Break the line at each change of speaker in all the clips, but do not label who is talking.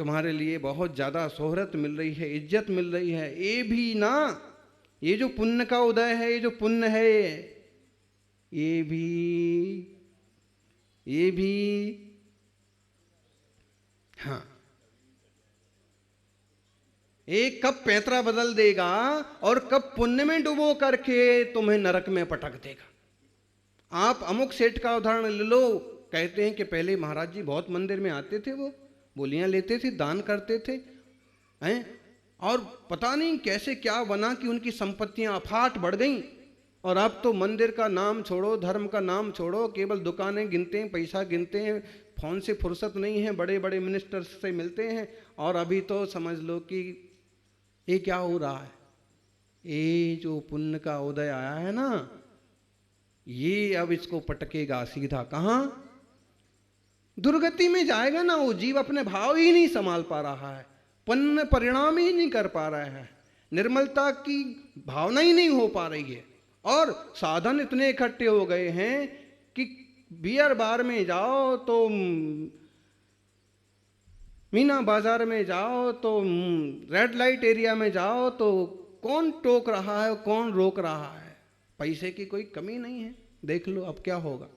तुम्हारे लिए बहुत ज़्यादा शोहरत मिल रही है, इज्जत मिल रही है। ये भी ना, ये जो पुण्य का उदय है, ये जो पुण्य है, ये भी हाँ, एक कब पैंतरा बदल देगा और कब पुण्य में डुबो करके तुम्हें नरक में पटक देगा। आप अमुक सेठ का उदाहरण ले लो। कहते हैं कि पहले महाराज जी बहुत मंदिर में आते थे, वो बोलियां लेते थे, दान करते थे, हैं, और पता नहीं कैसे क्या बना कि उनकी संपत्तियां अफाट बढ़ गईं। और अब तो मंदिर का नाम छोड़ो, धर्म का नाम छोड़ो, केवल दुकानें गिनते हैं, पैसा गिनते हैं, फोन से फुर्सत नहीं है, बड़े बड़े मिनिस्टर्स से मिलते हैं। और अभी तो समझ लो कि ये क्या हो रहा है, ये जो पुण्य का उदय आया है ना, ये अब इसको पटकेगा सीधा कहां, दुर्गति में जाएगा ना। वो जीव अपने भाव ही नहीं संभाल पा रहा है, पुण्य परिणाम ही नहीं कर पा रहा है, निर्मलता की भावना ही नहीं हो पा रही है। और साधन इतने इकट्ठे हो गए हैं कि बियर बार में जाओ तो, मीना बाजार में जाओ तो, रेड लाइट एरिया में जाओ तो कौन टोक रहा है, कौन रोक रहा है। पैसे की कोई कमी नहीं है। देख लो अब क्या होगा।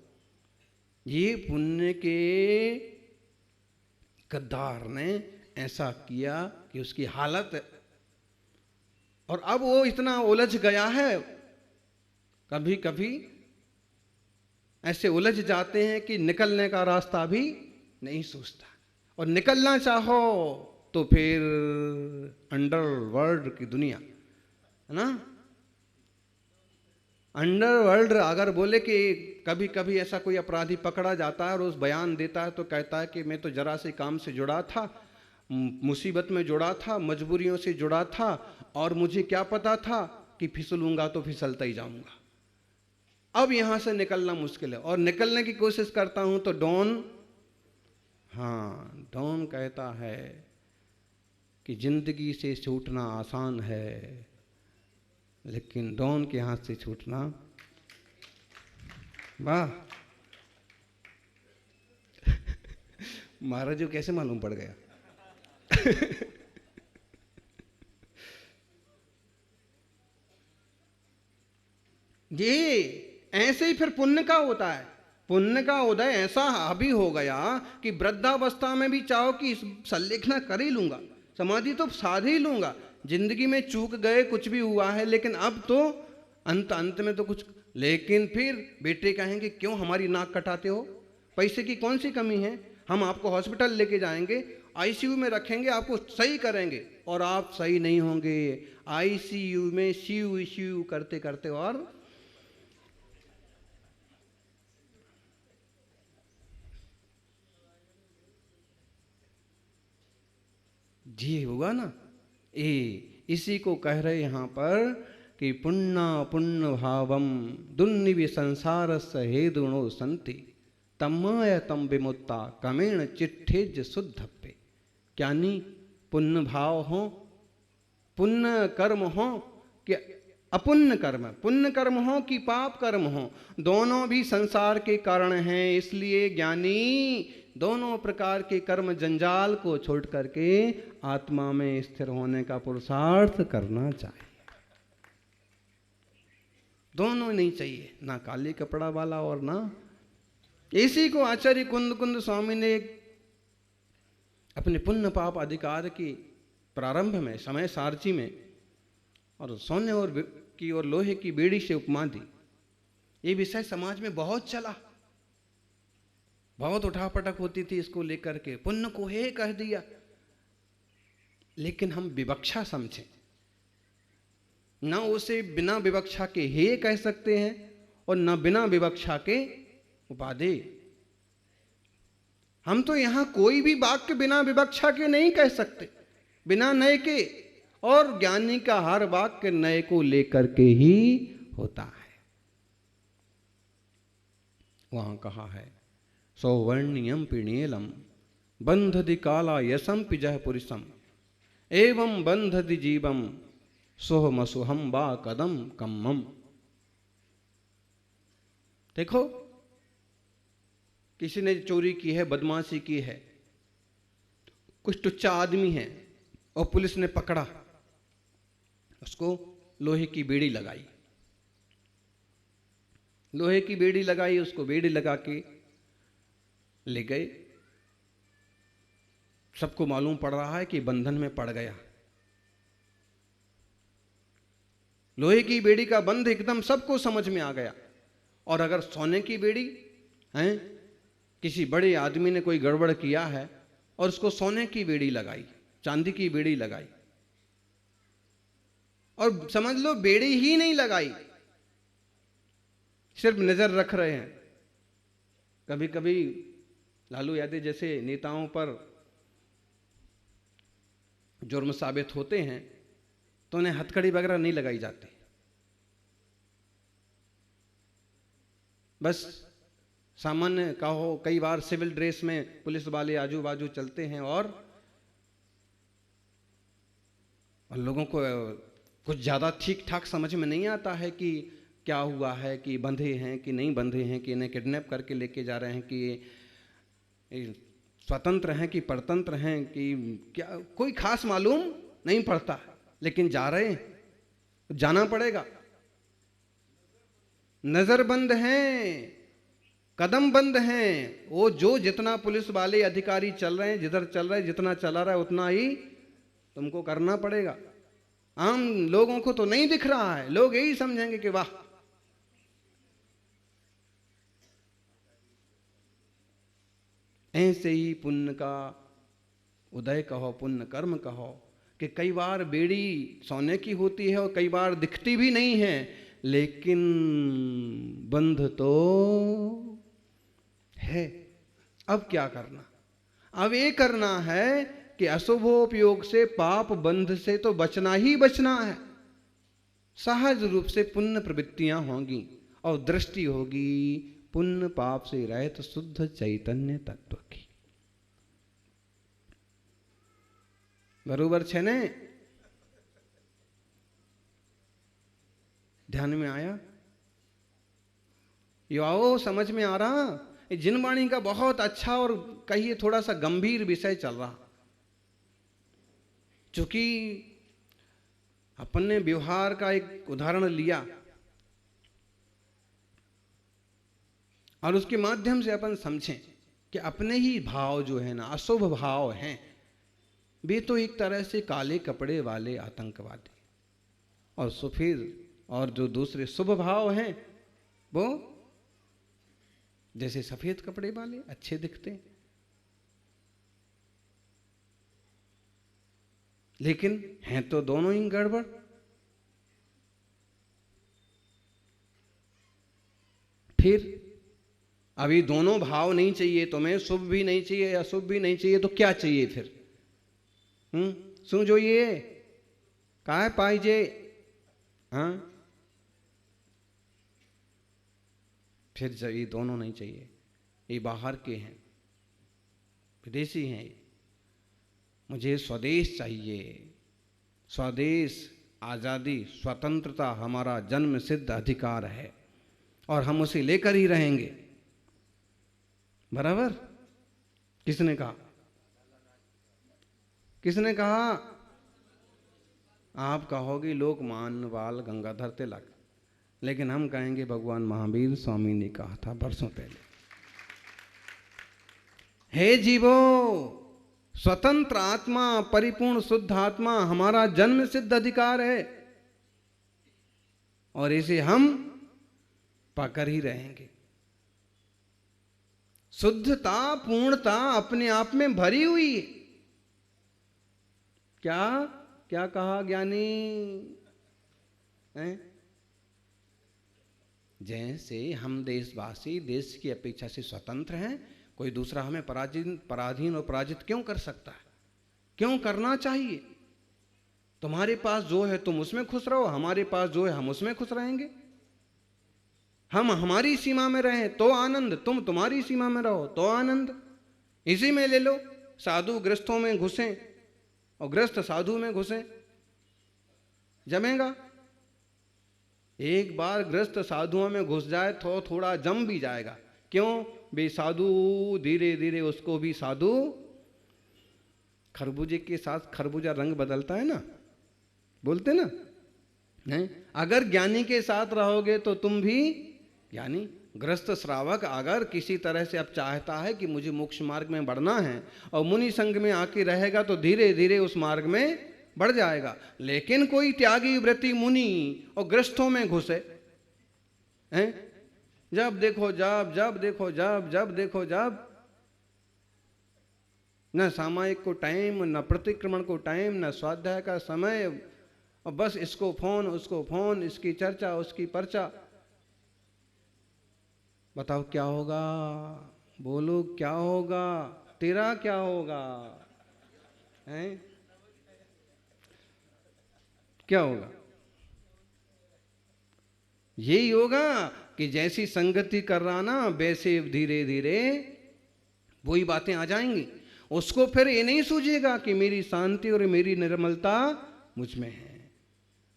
ये पुण्य के गद्दार ने ऐसा किया कि उसकी हालत, और अब वो इतना उलझ गया है, कभी कभी ऐसे उलझ जाते हैं कि निकलने का रास्ता भी नहीं सोचता। और निकलना चाहो तो फिर अंडरवर्ल्ड की दुनिया है ना। अंडरवर्ल्ड अगर बोले कि कभी कभी ऐसा कोई अपराधी पकड़ा जाता है और उस बयान देता है तो कहता है कि मैं तो जरा से काम से जुड़ा था, मुसीबत में जुड़ा था, मजबूरियों से जुड़ा था, और मुझे क्या पता था कि फिसलूंगा तो फिसलता ही जाऊंगा, अब यहां से निकलना मुश्किल है। और निकलने की कोशिश करता हूं तो डॉन, हाँ, डॉन कहता है कि जिंदगी से छूटना आसान है, लेकिन डॉन के हाथ से छूटना, वाह। महाराज जी कैसे मालूम पड़ गया। ये ऐसे ही फिर पुण्य का होता है। पुण्य का उदय ऐसा हावी हो गया कि वृद्धावस्था में भी चाहो कि संलेखना कर ही लूंगा, समाधि तो साध ही लूंगा, जिंदगी में चूक गए, कुछ भी हुआ है, लेकिन अब तो अंत में तो कुछ। लेकिन फिर बेटे कहेंगे क्यों हमारी नाक कटाते हो, पैसे की कौन सी कमी है, हम आपको हॉस्पिटल लेके जाएंगे, आईसीयू में रखेंगे, आपको सही करेंगे, और आप सही नहीं होंगे। आईसीयू में सीयू करते करते और जी होगा ना। इसी को कह रहे यहां पर कि पुण्य पुण्य भावम दुन्निवि संसार हेदुणो संति तमय तम विमुक्ता कमेण चिट्ठेज शुद्धप्पे। यानी पुण्य भाव हो, पुण्य कर्म हो कि अपुण्य कर्म, पुण्य कर्म हो कि पाप कर्म हो, दोनों भी संसार के कारण हैं। इसलिए ज्ञानी दोनों प्रकार के कर्म जंजाल को छोड़ करके आत्मा में स्थिर होने का पुरुषार्थ करना चाहिए। दोनों नहीं चाहिए, ना काली कपड़ा वाला और ना। इसी को आचार्य कुंद कुंद स्वामी ने अपने पुण्य पाप अधिकार की प्रारंभ में समय सारची में और सोने और की और लोहे की बेड़ी से उपमा दी। ये विषय समाज में बहुत चला, बहुत उठापटक होती थी इसको लेकर के, पुण्य को हे कह दिया। लेकिन हम विवक्षा समझें, ना उसे बिना विवक्षा के हे कह सकते हैं और ना बिना विवक्षा के उपाधि। हम तो यहां कोई भी वाक्य बिना विवक्षा के नहीं कह सकते, बिना नए के। और ज्ञानी का हर वाक्य नए को लेकर के ही होता है। वहां कहा है सौवर्णियम पिणेलम बंधदि काला यशम पिजह पुरुषम एवं बंधदि जीवम सोहमसुहम बा कदम कम्मम। देखो, किसी ने चोरी की है, बदमाशी की है, कुछ टुच्चा आदमी है और पुलिस ने पकड़ा, उसको लोहे की बेड़ी लगाई, लोहे की बेड़ी लगाई, उसको बेड़ी लगा के ले गए। सबको मालूम पड़ रहा है कि बंधन में पड़ गया। लोहे की बेड़ी का बंध एकदम सबको समझ में आ गया। और अगर सोने की बेड़ी है, किसी बड़े आदमी ने कोई गड़बड़ किया है और उसको सोने की बेड़ी लगाई, चांदी की बेड़ी लगाई, और समझ लो बेड़ी ही नहीं लगाई, सिर्फ नजर रख रहे हैं। कभी कभी लालू यादव जैसे नेताओं पर जुर्म साबित होते हैं तो उन्हें हथकड़ी वगैरह नहीं लगाई जाती, बस सामान्य कहो, कई बार सिविल ड्रेस में पुलिस वाले आजू बाजू चलते हैं और लोगों को कुछ ज़्यादा ठीक ठाक समझ में नहीं आता है कि क्या हुआ है, कि बंधे हैं कि नहीं बंधे हैं, कि इन्हें किडनैप करके लेके जा रहे हैं, कि स्वतंत्र हैं कि परतंत्र हैं, कि क्या, कोई खास मालूम नहीं पड़ता, लेकिन जा रहे हैं, जाना पड़ेगा। नजर बंद हैं, कदम बंद हैं। वो जो जितना पुलिस वाले अधिकारी चल रहे हैं, जिधर चल रहे हैं, जितना चला रहा है उतना ही तुमको करना पड़ेगा। आम लोगों को तो नहीं दिख रहा है, लोग यही समझेंगे कि वाह, ऐसे ही पुण्य का उदय कहो, पुण्य कर्म कहो, कि कई बार बेड़ी सोने की होती है और कई बार दिखती भी नहीं है, लेकिन बंध तो है। अब क्या करना? अब ये करना है कि अशुभोपयोग से, पाप बंध से तो बचना ही बचना है। सहज रूप से पुण्य प्रवृत्तियां होंगी और दृष्टि होगी पुण्य पाप से रहित शुद्ध चैतन्य तत्व की। बरोबर छे ने? ध्यान में आया? यो आओ, समझ में आ रहा? जिनवाणी का बहुत अच्छा और कहिए थोड़ा सा गंभीर विषय चल रहा, चूंकि अपन ने व्यवहार का एक उदाहरण लिया और उसके माध्यम से अपन समझें कि अपने ही भाव जो है ना, अशुभ भाव हैं, वे तो एक तरह से काले कपड़े वाले आतंकवादी, और सफेद और जो दूसरे शुभ भाव हैं वो जैसे सफेद कपड़े वाले अच्छे दिखते हैं, लेकिन हैं तो दोनों ही गड़बड़। फिर अभी दोनों भाव नहीं चाहिए तुम्हें, शुभ भी नहीं चाहिए अशुभ भी नहीं चाहिए, तो क्या चाहिए फिर? શું જોઈએ? काय पाहिजे? हाँ, फिर ये दोनों नहीं चाहिए। ये बाहर के हैं, विदेशी हैं, मुझे स्वदेश चाहिए। स्वदेश, आज़ादी, स्वतंत्रता हमारा जन्म सिद्ध अधिकार है और हम उसे लेकर ही रहेंगे। बराबर? किसने कहा? किसने कहा? आप कहोगे लोकमान्य बाल गंगाधर तिलक, लेकिन हम कहेंगे भगवान महावीर स्वामी ने कहा था बरसों पहले। हे जीवो, स्वतंत्र आत्मा, परिपूर्ण शुद्ध आत्मा हमारा जन्म सिद्ध अधिकार है और इसे हम पाकर ही रहेंगे। शुद्धता, पूर्णता अपने आप में भरी हुई है। क्या क्या कहा ज्ञानी? जैसे हम देशवासी देश की अपेक्षा से स्वतंत्र हैं, कोई दूसरा हमें पराधीन और पराजित क्यों कर सकता है? क्यों करना चाहिए? तुम्हारे पास जो है तुम उसमें खुश रहो, हमारे पास जो है हम उसमें खुश रहेंगे। हम हमारी सीमा में रहें तो आनंद, तुम तुम्हारी सीमा में रहो तो आनंद। इसी में ले लो, साधु गृहस्थों में घुसें और गृहस्थ साधु में घुसें, जमेगा? एक बार गृहस्थ साधुओं में घुस जाए तो थोड़ा जम भी जाएगा। क्यों? बे साधु धीरे धीरे उसको भी साधु खरबूजे के साथ खरबूजा रंग बदलता है ना, बोलते ना, नहीं? अगर ज्ञानी के साथ रहोगे तो तुम भी ज्ञानी। गृहस्थ श्रावक अगर किसी तरह से अब चाहता है कि मुझे मोक्ष मार्ग में बढ़ना है और मुनि संग में आके रहेगा तो धीरे धीरे उस मार्ग में बढ़ जाएगा। लेकिन कोई त्यागी व्रती मुनि और गृहस्थों में घुसे हैं, जब देखो जब देखो जब देखो जब, न सामायिक को टाइम, न प्रतिक्रमण को टाइम, न स्वाध्याय का समय, और बस इसको फोन उसको फोन, इसकी चर्चा उसकी पर्चा। बताओ क्या होगा? बोलो क्या होगा? तेरा क्या होगा? हैं? क्या होगा? यही होगा कि जैसी संगति कर रहा ना वैसे धीरे धीरे वही बातें आ जाएंगी। उसको फिर ये नहीं सूझेगा कि मेरी शांति और मेरी निर्मलता मुझ में है।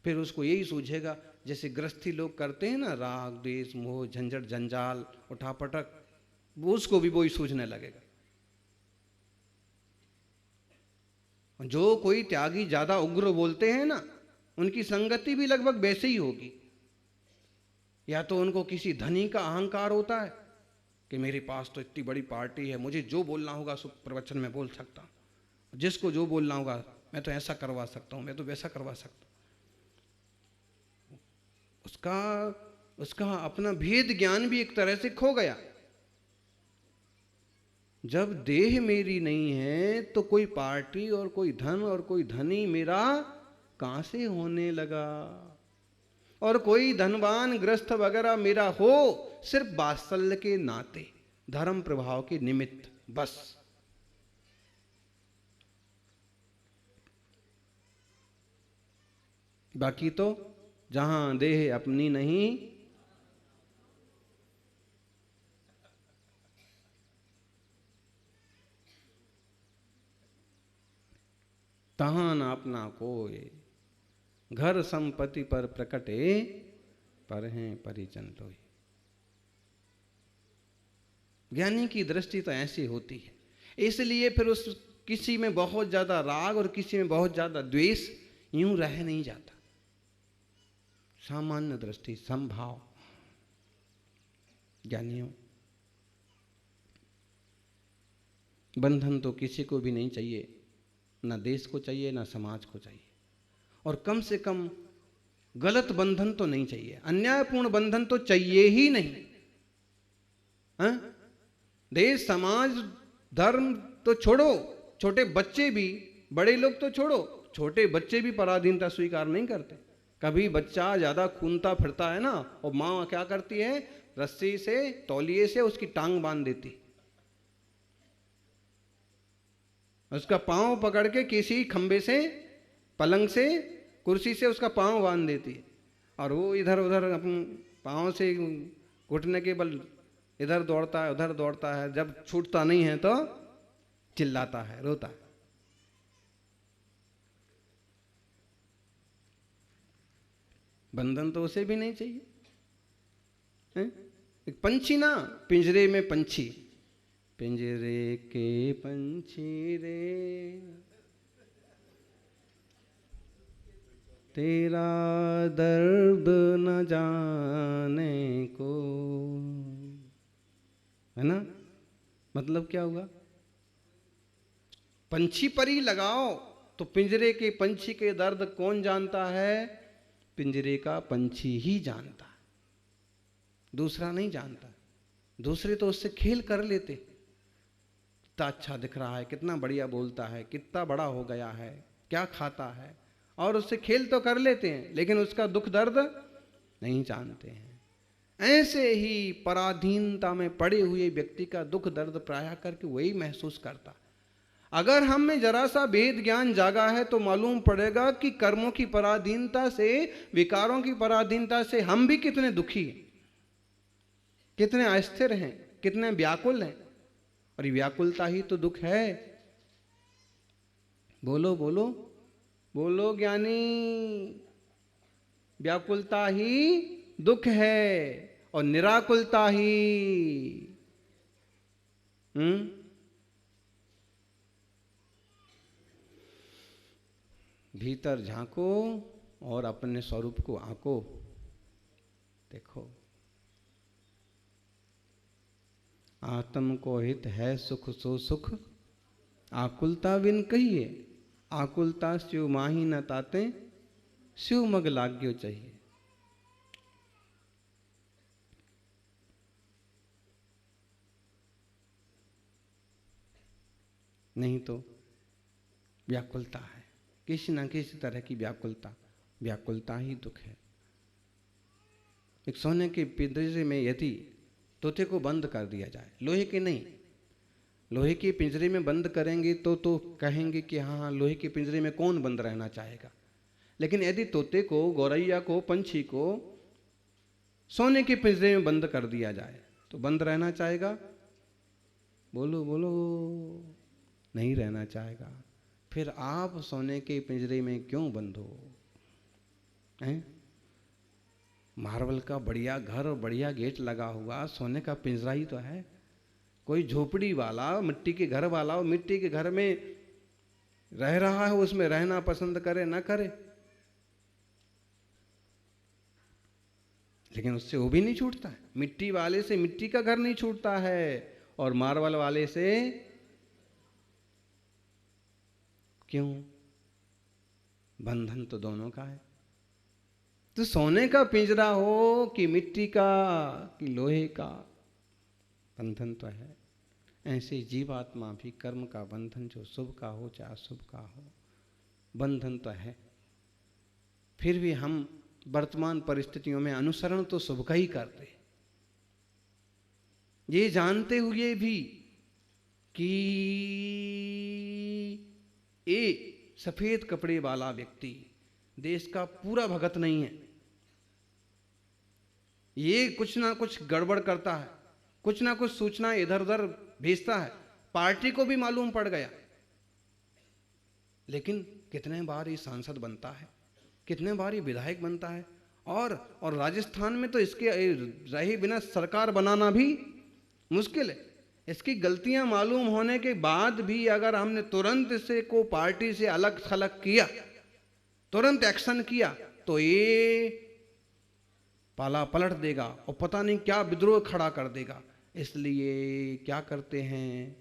फिर उसको यही सूझेगा जैसे गृहस्थी लोग करते हैं ना, राग द्वेष मोह झंझट जंजाल उठापटक, वो उसको भी वही सूझने लगेगा। जो कोई त्यागी ज्यादा उग्र बोलते हैं ना, उनकी संगति भी लगभग वैसे ही होगी। या तो उनको किसी धनी का अहंकार होता है कि मेरे पास तो इतनी बड़ी पार्टी है, मुझे जो बोलना होगा सो प्रवचन में बोल सकता हूँ, जिसको जो बोलना होगा मैं तो ऐसा करवा सकता हूँ, मैं तो वैसा करवा सकता हूँ। उसका अपना भेद ज्ञान भी एक तरह से खो गया। जब देह मेरी नहीं है तो कोई पार्टी और कोई धन और कोई धनी मेरा कहां से होने लगा? और कोई धनवान गृहस्थ वगैरह मेरा हो सिर्फ वात्सल्य के नाते, धर्म प्रभाव के निमित्त बस। बाकी तो जहां देह अपनी नहीं, तहां न अपना कोय, घर संपत्ति पर प्रकटे पर हैं परिजन लोई। ज्ञानी की दृष्टि तो ऐसी होती है, इसलिए फिर उस किसी में बहुत ज्यादा राग और किसी में बहुत ज्यादा द्वेष यूं रह नहीं जाता। सामान्य दृष्टि, समभाव। ज्ञानियों, बंधन तो किसी को भी नहीं चाहिए, ना देश को चाहिए ना समाज को चाहिए, और कम से कम गलत बंधन तो नहीं चाहिए, अन्यायपूर्ण बंधन तो चाहिए ही नहीं। देश समाज धर्म तो छोड़ो, छोटे बच्चे भी, बड़े लोग तो छोड़ो, छोटे बच्चे भी पराधीनता स्वीकार नहीं करते। कभी बच्चा ज्यादा खूनता फिरता है ना, और माँ क्या करती है, रस्सी से तौलिए से उसकी टांग बांध देती, उसका पांव पकड़ के किसी खंबे से, पलंग से, कुर्सी से उसका पांव बांध देती है, और वो इधर उधर अपन पांव से घुटने के बल इधर दौड़ता है उधर दौड़ता है, जब छूटता नहीं है तो चिल्लाता है, रोता है। बंधन तो उसे भी नहीं चाहिए। एक पंछी ना, पिंजरे में पंछी, पिंजरे के पंछी रे तेरा दर्द न जाने को, है ना? मतलब क्या हुआ? पंछी पर ही लगाओ तो पिंजरे के पंछी के दर्द कौन जानता है? पिंजरे का पंछी ही जानता है, दूसरा नहीं जानता। दूसरे तो उससे खेल कर लेते, कितना अच्छा दिख रहा है, कितना बढ़िया बोलता है, कितना बड़ा हो गया है, क्या खाता है, और उससे खेल तो कर लेते हैं, लेकिन उसका दुख दर्द नहीं जानते हैं। ऐसे ही पराधीनता में पड़े हुए व्यक्ति का दुख दर्द प्रायः करके वही महसूस करता। अगर हम में जरा सा भेद ज्ञान जागा है तो मालूम पड़ेगा कि कर्मों की पराधीनता से, विकारों की पराधीनता से हम भी कितने दुखी हैं, कितने अस्थिर हैं, कितने व्याकुल हैं। और ये व्याकुलता ही तो दुख है। बोलो बोलो बोलो ज्ञानी, व्याकुलता ही दुख है और निराकुलता ही भीतर झांको और अपने स्वरूप को आंको। देखो, आत्म को हित है सुख सो सुख, आकुलता बिन कहिए, आकुलता शिव माही न ताते, शिव मग लाग्यो चाहिए। नहीं तो व्याकुलता है, किसी न किसी तरह की व्याकुलता, व्याकुलता ही दुख है। एक सोने के पिंजरे में यदि तोते को बंद कर दिया जाए, लोहे के नहीं, लोहे के पिंजरे में बंद करेंगे तो कहेंगे कि हाँ लोहे के पिंजरे में कौन बंद रहना चाहेगा। लेकिन यदि तोते को, गौरैया को, पंछी को सोने के पिंजरे में बंद कर दिया जाए तो बंद रहना चाहेगा? बोलो बोलो, नहीं रहना चाहेगा। फिर आप सोने के पिंजरे में क्यों बंद हो? हैं? मार्बल का बढ़िया घर और बढ़िया गेट लगा हुआ, सोने का पिंजरा ही तो है। कोई झोपड़ी वाला, मिट्टी के घर वाला, मिट्टी के घर में रह रहा है, उसमें रहना पसंद करे ना करे, लेकिन उससे वो भी नहीं छूटता है। मिट्टी वाले से मिट्टी का घर नहीं छूटता है, और मार्बल वाले से क्यों? बंधन तो दोनों का है। तो सोने का पिंजरा हो कि मिट्टी का कि लोहे का, बंधन तो है। ऐसे जीवात्मा भी कर्म का बंधन, जो शुभ का हो चाहे अशुभ का हो, बंधन तो है। फिर भी हम वर्तमान परिस्थितियों में अनुसरण तो शुभ का ही करते, ये जानते हुए भी कि ये सफेद कपड़े वाला व्यक्ति देश का पूरा भगत नहीं है, ये कुछ ना कुछ गड़बड़ करता है, कुछ ना कुछ सूचना इधर उधर भेजता है, पार्टी को भी मालूम पड़ गया। लेकिन कितने बार ये सांसद बनता है, कितने बार ये विधायक बनता है, और राजस्थान में तो इसके रहे बिना सरकार बनाना भी मुश्किल है। इसकी गलतियां मालूम होने के बाद भी अगर हमने तुरंत इसे को पार्टी से अलग थलग किया, तुरंत एक्शन किया, तो ये पाला पलट देगा और पता नहीं क्या विद्रोह खड़ा कर देगा। इसलिए क्या करते हैं,